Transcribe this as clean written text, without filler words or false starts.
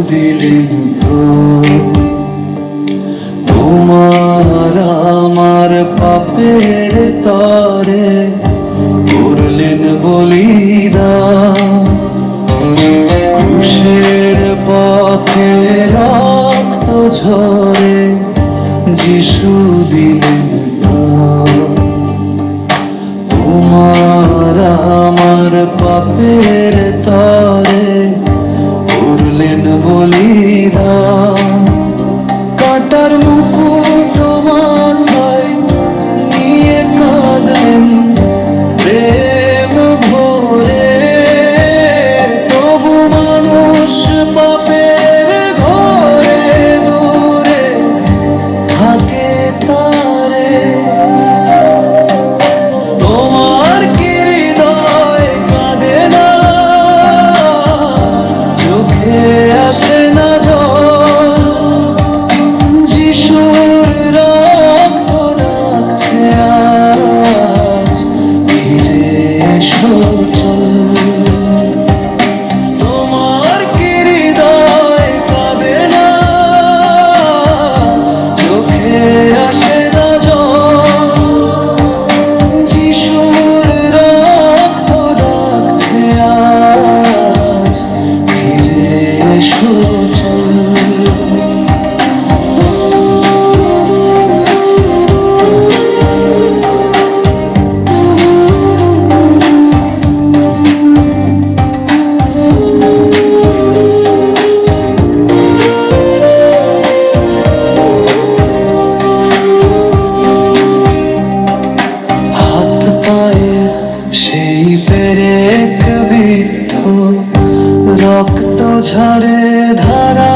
দিলেন তো তোমার আমার পাপের তরে করলেন বলিদান। ক্রুশের পথে রক্ত ঝরে যিশু দিলেন প্রাণ। তোমার আমার পাপের তরে করলেন বলিদান। কাটার মুকুট মাথায় নিয়ে কাঁদেন প্রেম ভরে, তবু মানুষ পাপের ঘরে দূরে থাকে তারে। তোমার কি হৃদয় কাঁদে না, চোখে আসে না জল? যিশুর রক্ত ডাকছে আজ, ফিরে এসো চল। তোমার কি হৃদয় কাঁদে না, চোখে আসে না জল? যিশুর রক্ত ডাকছে আজ, ফিরে এসো চল। হাত পায়ে সেই পেরেক বিদ্ধ, রক্ত ঝরে ধারা